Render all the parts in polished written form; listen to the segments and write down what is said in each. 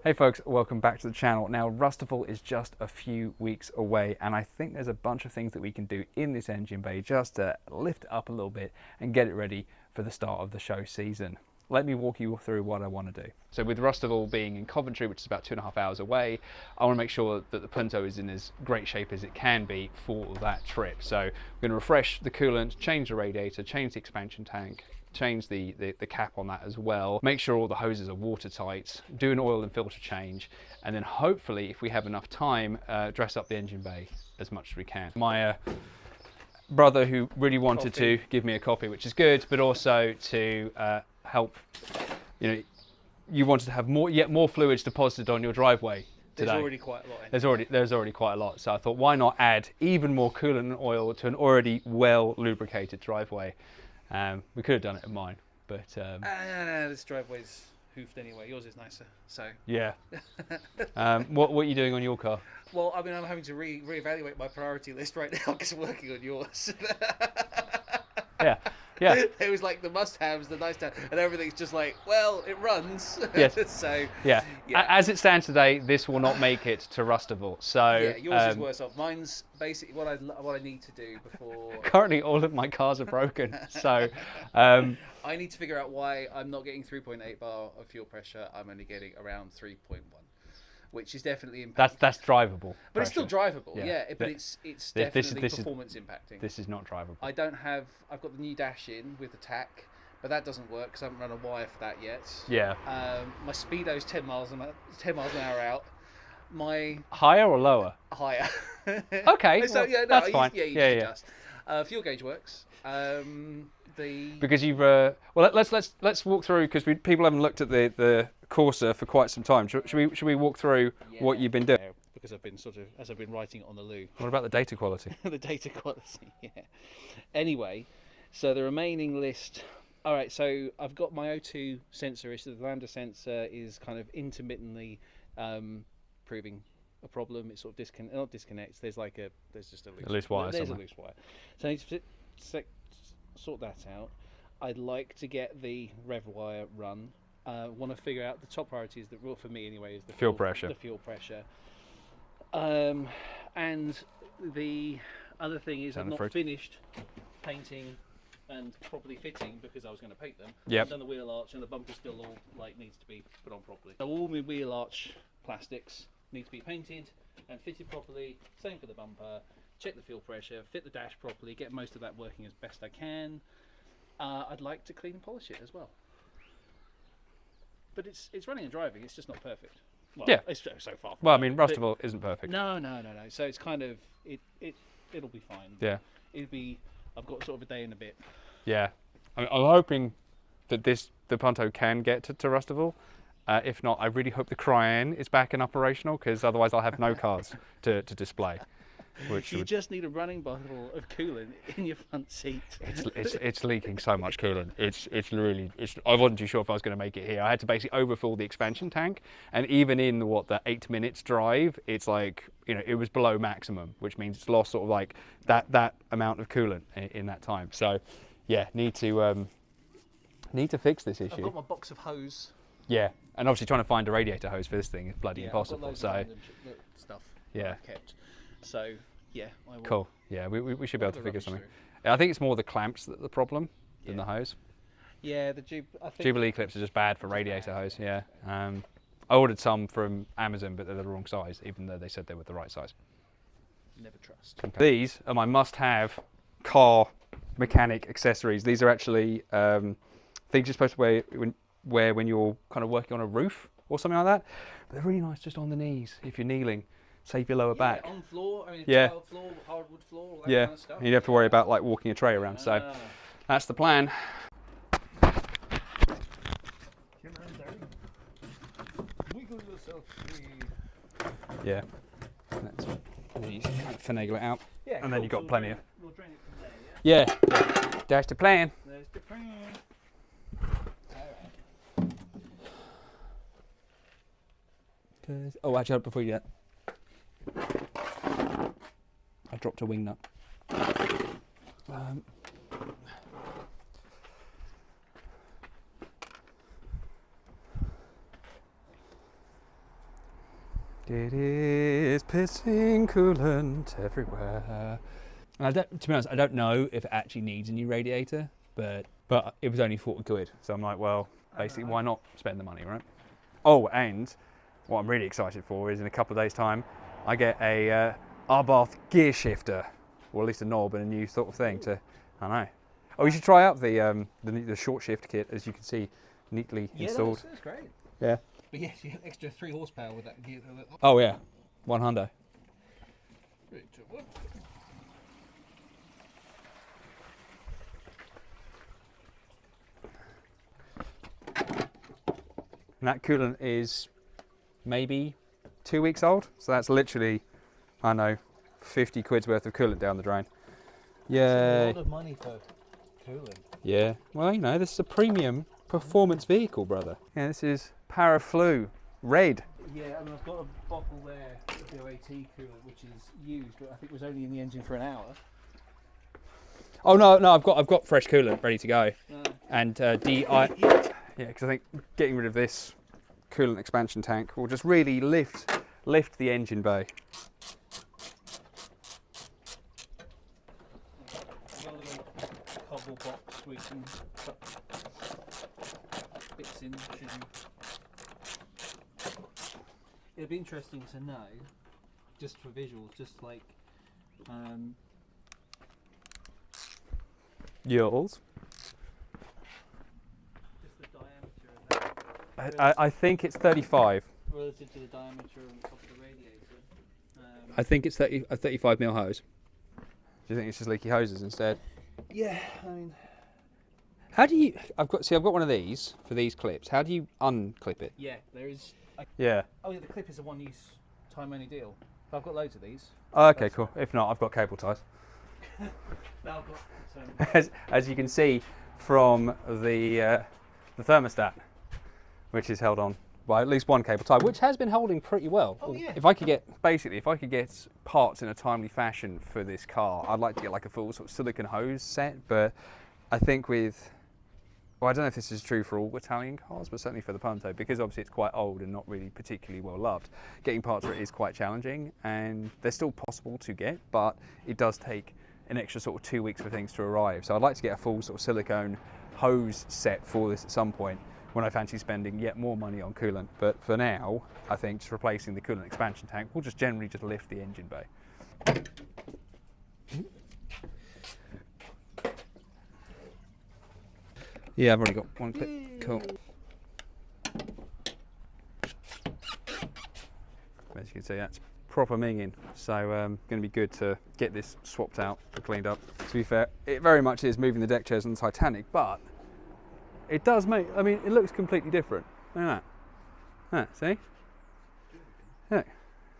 Hey folks, welcome back to the channel. Now Rustival is just a few weeks away and I think there's a bunch of things that we can do in this engine bay just to lift it up a little bit and get it ready for the start of the show season. Let me walk you through what I want to do. So with Rustival being in Coventry, which is about 2.5 hours away, I want to make sure that the Punto is in as great shape as it can be for that trip. So we're going to refresh the coolant, change the radiator, change the expansion tank, change the cap on that as well, make sure all the hoses are watertight, do an oil and filter change, and then hopefully, if we have enough time, dress up the engine bay as much as we can. My brother, who really wanted to give me a coffee, which is good, but also to help, you wanted to have yet more fluids deposited on your driveway today. There's already quite a lot. There's already quite a lot, so I thought, why not add even more coolant and oil to an already well lubricated driveway? We could have done it at mine, but this driveway's hoofed anyway. Yours is nicer, so yeah. What are you doing on your car? Well, I mean, I'm having to reevaluate my priority list right now because I'm working on yours. Yeah. It was like the must-haves, the nice-to-have, and everything's just like, well, it runs. Yes. So yeah. As it stands today, this will not make it to Rustival. So yeah, yours is worse off. Mine's basically what I need to do before. Currently, all of my cars are broken. So I need to figure out why I'm not getting 3.8 bar of fuel pressure. I'm only getting around 3.1. Which is definitely impacting. That's drivable. But pressure. it's still drivable, yeah. But it's definitely this performance impacting. This is not drivable. I've got the new dash in with the tack, but that doesn't work because I haven't run a wire for that yet. Yeah. My speedo's 10 miles an hour out. My higher or lower? Higher. Okay. So well, that's fine. You just adjust. Fuel gauge works. Because you've well, let's walk through because people haven't looked at the Corsa for quite some time. Should we walk through what you've been doing? Because I've been as I've been writing it on the loo. What about the data quality? The data quality, yeah. Anyway, so the remaining list. All right, so I've got my O2 sensor issue. The lambda sensor is kind of intermittently proving a problem. It sort of not disconnects. There's just a loose wire. There's somewhere. A loose wire. So I need to sort that out. I'd like to get the rev wire run. Want to figure out the top priority is for me anyway is the fuel pressure. The fuel pressure. And the other thing is I've not finished painting and properly fitting because I was going to paint them. Yep. I've done the wheel arch and the bumper still all needs to be put on properly. So all my wheel arch plastics need to be painted and fitted properly. Same for the bumper. Check the fuel pressure, fit the dash properly, get most of that working as best I can. I'd like to clean and polish it as well. But it's running and driving. It's just not perfect. Well, yeah. It's so far. Well, I mean, Rustival isn't perfect. No. So it's kind of it'll be fine. Yeah. I've got sort of a day and a bit. Yeah. I'm hoping that the Punto can get to Rustival. If not, I really hope the Cryenne is back and operational because otherwise I'll have no cars to display. You just need a running bottle of coolant in your front seat. It's leaking so much coolant. I wasn't too sure if I was going to make it here. I had to basically overfill the expansion tank, and even in the 8 minutes drive, it's like it was below maximum, which means it's lost sort of like that amount of coolant in that time. So yeah, need to fix this issue. I've got my box of hose. Yeah, and obviously trying to find a radiator hose for this thing is bloody impossible. I've got stuff. Yeah. I've kept. So yeah, I will. Cool. Yeah, we should be able to figure something. I think it's more the clamps that the problem than the hose. Yeah, the Jubilee clips are just bad for radiator hose. Yeah. I ordered some from Amazon, but they're the wrong size, even though they said they were the right size. Never trust. Okay. These are my must-have car mechanic accessories. These are actually things you're supposed to wear when you're kind of working on a roof or something like that. But they're really nice just on the knees if you're kneeling. Save your lower back. On floor, I mean, tile floor, hardwood floor, all that kind of stuff. You don't have to worry about like walking a tray around. So that's the plan. Yeah. Let's finagle it out. Yeah, and then you've got plenty of. We'll drain it from there, yeah. That's the plan. There's the plan. Oh, actually, before you do that. I dropped a wing nut. It is pissing coolant everywhere. And to be honest, I don't know if it actually needs a new radiator, but it was only 40 quid. So I'm like, well, basically, why not spend the money, right? Oh, and what I'm really excited for is in a couple of days' time, I get a Arbath gear shifter, or at least a knob and a new sort of thing to, I know. Oh, you should try out the short shift kit, as you can see, neatly installed. Yeah, that's great. Yeah. But yes, you have extra 3 horsepower with that gear. Oh yeah, 100. And that coolant is maybe 2 weeks old, so that's literally, I don't know, 50 quid's worth of coolant down the drain. Yeah. That's a lot of money for coolant. Yeah. Well, you know, this is a premium performance vehicle, brother. Yeah, this is Paraflu Red. Yeah, I mean, I've got a bottle there of the OAT coolant, which is used, but I think it was only in the engine for an hour. Oh no, I've got fresh coolant ready to go. And yeah, because I think getting rid of this coolant expansion tank will just really lift the engine bay. Cobble box we can put bits in. It'd be interesting to know, just for visuals, just like Yours. just the diameter of that. I think it's 35. Relative to the diameter of the radiator. I think it's a 35 mil hose. Do you think it's just leaky hoses instead? Yeah, I mean, How do you? I've got one of these for these clips. How do you unclip it? yeah, there is. Yeah. Oh yeah, the clip is a one-use, time-only deal. But I've got loads of these. Oh, okay, cool. If not, I've got cable ties. Now I've got some. As you can see from the thermostat, which is held on by at least one cable tie, which has been holding pretty well. Oh, yeah. If I could get parts in a timely fashion for this car, I'd like to get like a full sort of silicone hose set. But I think well, I don't know if this is true for all Italian cars, but certainly for the Punto, because obviously it's quite old and not really particularly well loved. Getting parts for it is quite challenging, and they're still possible to get, but it does take an extra sort of 2 weeks for things to arrive. So I'd like to get a full sort of silicone hose set for this at some point when I fancy spending yet more money on coolant. But for now, I think just replacing the coolant expansion tank will just generally just lift the engine bay. Yeah, I've already got one clip. Cool. As you can see, that's proper minging. So going to be good to get this swapped out and cleaned up. To be fair, it very much is moving the deck chairs on the Titanic, but it does make, I mean, it looks completely different. Look at that. See? Yeah,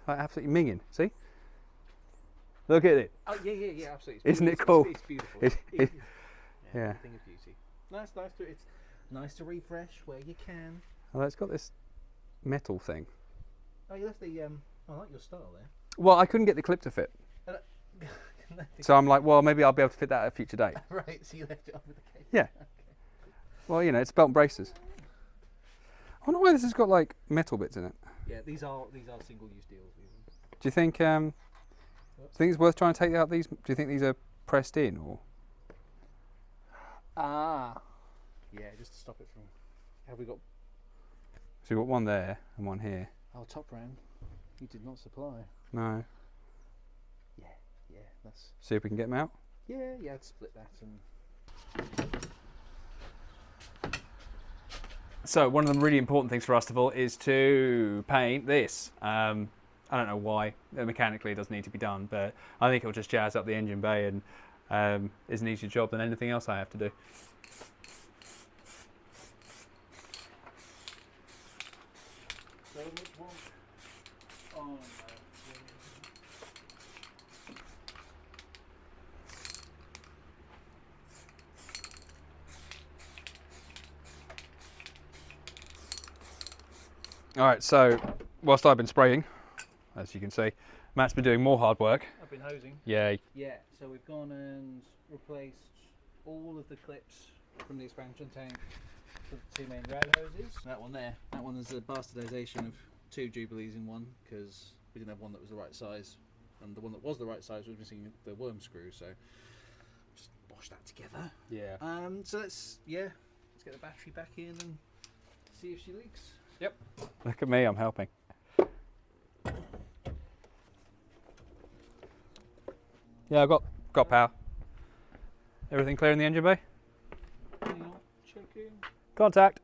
like absolutely minging. See? Look at it. Oh yeah, absolutely. Isn't it cool? It's beautiful. Yeah. Thing of beauty. No, it's nice to refresh where you can. Oh, it's got this metal thing. Oh, you left the I like your style there. Well, I couldn't get the clip to fit. So I'm like, well, maybe I'll be able to fit that at a future date. Right, so you left it on with the case. Yeah. Okay. Well, you know, it's belt and braces. I wonder why this has got like metal bits in it. Yeah, these are single-use deals. Do you think it's worth trying to take out these? Do you think these are pressed in or? Yeah, just to stop it from. Have we got? So we've got one there and one here. Oh, top ram. You did not supply. No. Yeah, that's. See if we can get them out. Yeah, I'd split that and. So one of the really important things for Rustival is to paint this. I don't know why. Mechanically it does need to be done, but I think it'll just jazz up the engine bay and is an easier job than anything else I have to do. All right, so whilst I've been spraying, as you can see, Matt's been doing more hard work. I've been hosing. Yay. Yeah, so we've gone and replaced all of the clips from the expansion tank for the two main rad hoses. That one there, that one is a bastardization of 2 Jubilees in one because we didn't have one that was the right size, and the one that was the right size was missing the worm screw. So just wash that together. Yeah. So let's get the battery back in and see if she leaks. Yep. Look at me, I'm helping. Yeah, I've got power. Everything clear in the engine bay? Hang on, checking. Contact.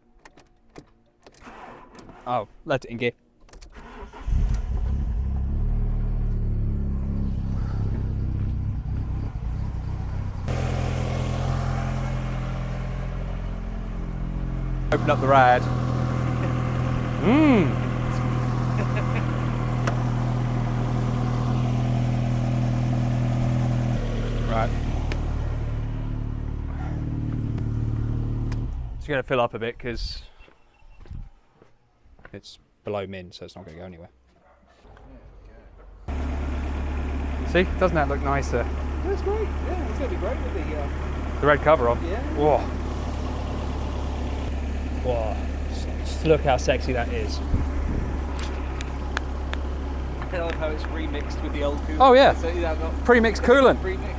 Oh, let it in gear. Open up the rad. Right. It's going to fill up a bit because it's below min, so it's not going to go anywhere. See, doesn't that look nicer? That's great. Yeah, it's going to be great with The red cover on. Yeah. Whoa. Whoa. Just look how sexy that is. I love how it's remixed with the old coolant. Oh yeah. So, Pre-mixed coolant. Pre-mixed.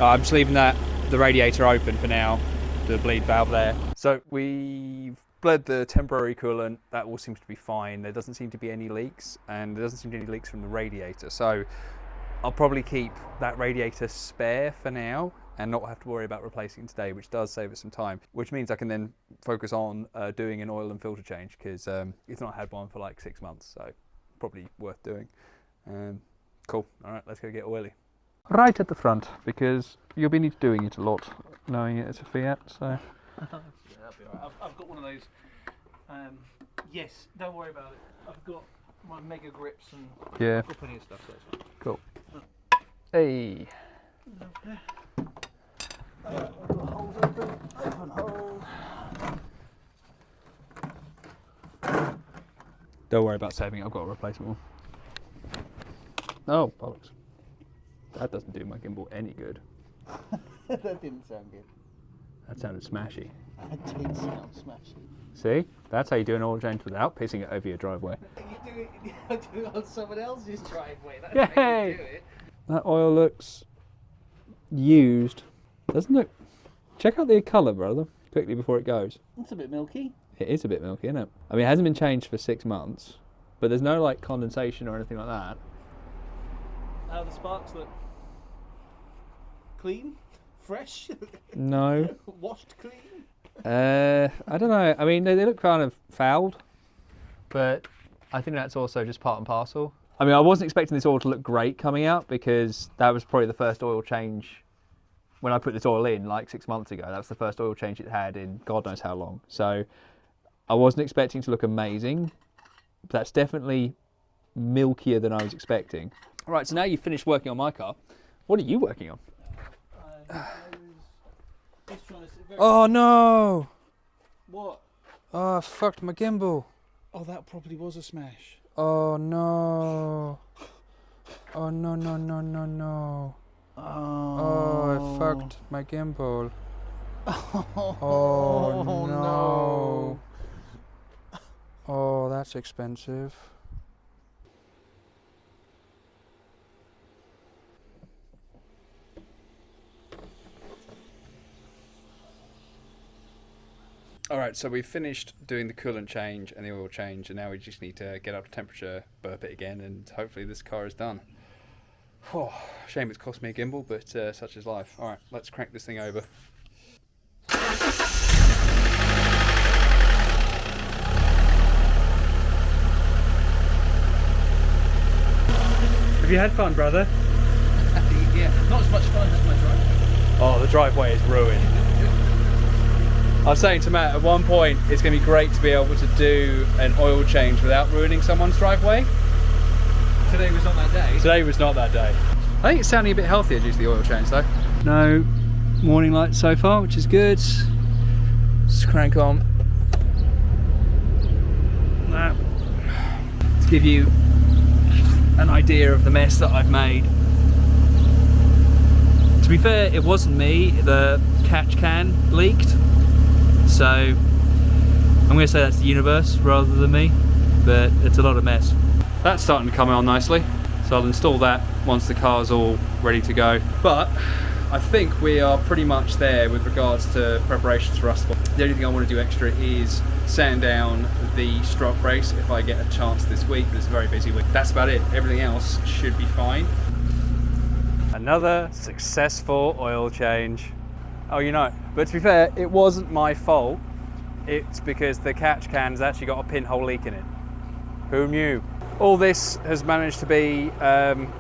I'm just leaving the radiator open for now, the bleed valve there. So we've bled the temporary coolant, that all seems to be fine. There doesn't seem to be any leaks, and there doesn't seem to be any leaks from the radiator. So I'll probably keep that radiator spare for now and not have to worry about replacing it today, which does save us some time, which means I can then focus on doing an oil and filter change, because it's not had one for like 6 months, so probably worth doing. Cool, all right, let's go get oily. Right at the front, because you'll be doing it a lot, knowing it's a Fiat, so. Yeah, that'll be all right. I've got one of those. Yes, don't worry about it. I've got my mega grips and Yeah. I've got plenty of stuff, so it's fine. Cool. Hey. Okay. I've got holes open. Open hole. Don't worry about saving it, I've got a replacement one. Oh, bollocks. That doesn't do my gimbal any good. That didn't sound good. That sounded smashy. That did sound smashy. See? That's how you do an oil change without pissing it over your driveway. You do it on someone else's driveway. That's Yay! how you do it. That oil looks used. Doesn't it? Check out the colour, brother, quickly before it goes. It's a bit milky. It is a bit milky, isn't it? I mean, it hasn't been changed for 6 months, but there's no like condensation or anything like that. How the sparks look? Clean? Fresh? No. Washed clean? I don't know. I mean, they look kind of fouled, but I think that's also just part and parcel. I mean, I wasn't expecting this oil to look great coming out, because that was probably the first oil change when I put this oil in like 6 months ago. That was the first oil change it had in God knows how long. So I wasn't expecting to look amazing, but that's definitely milkier than I was expecting. All right, so now you've finished working on my car. What are you working on? Oh no! What? Oh, I fucked my gimbal. Oh, that probably was a smash. Oh no! Oh no no no no no! Oh, I fucked my gimbal. Oh no! Oh, that's expensive. Alright, so we've finished doing the coolant change and the oil change, and now we just need to get up to temperature, burp it again, and hopefully this car is done. Oh, shame it's cost me a gimbal, but such is life. Alright, let's crank this thing over. Have you had fun, brother? Yeah, not as much fun as my driveway. Oh, the driveway is ruined. I was saying to Matt, at one point it's going to be great to be able to do an oil change without ruining someone's driveway. Today was not that day. Today was not that day. I think it's sounding a bit healthier due to the oil change though. No warning lights so far, which is good. Let's crank on. That. To give you an idea of the mess that I've made. To be fair, it wasn't me, the catch can leaked. So I'm going to say that's the universe rather than me, but it's a lot of mess. That's starting to come on nicely, so I'll install that once the car's all ready to go. But I think we are pretty much there with regards to preparations for Rustival. The only thing I want to do extra is sand down the strut brace if I get a chance this week, but it's a very busy week. That's about it. Everything else should be fine. Another successful oil change. Oh, you know, but to be fair, it wasn't my fault. It's because the catch can's actually got a pinhole leak in it. Who knew? All this has managed to be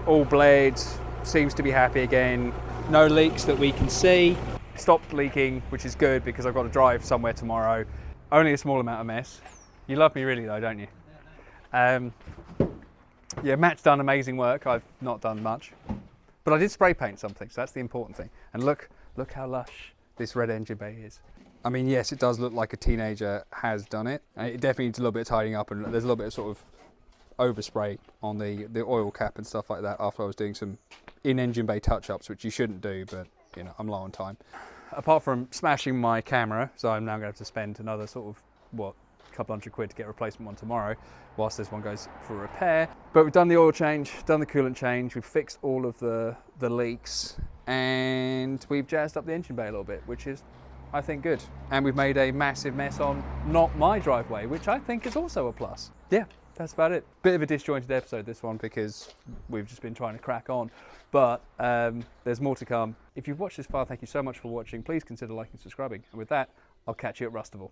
all bled, seems to be happy again. No leaks that we can see. Stopped leaking, which is good because I've got to drive somewhere tomorrow. Only a small amount of mess. You love me really though, don't you? Yeah, Matt's done amazing work. I've not done much. But I did spray paint something, so that's the important thing. And look how lush this red engine bay is. I mean, yes, it does look like a teenager has done it. And it definitely needs a little bit of tidying up, and there's a little bit of sort of overspray on the oil cap and stuff like that after I was doing some in-engine bay touch-ups, which you shouldn't do, but you know, I'm low on time. Apart from smashing my camera, so I'm now going to have to spend another sort of, what, couple £100 to get a replacement one tomorrow, whilst this one goes for repair. But we've done the oil change, done the coolant change, we've fixed all of the leaks, and we've jazzed up the engine bay a little bit, which is, I think, good. And we've made a massive mess on not my driveway, which I think is also a plus. Yeah, that's about it. Bit of a disjointed episode, this one, because we've just been trying to crack on. But there's more to come. If you've watched this far, thank you so much for watching. Please consider liking and subscribing. And with that, I'll catch you at Rustival.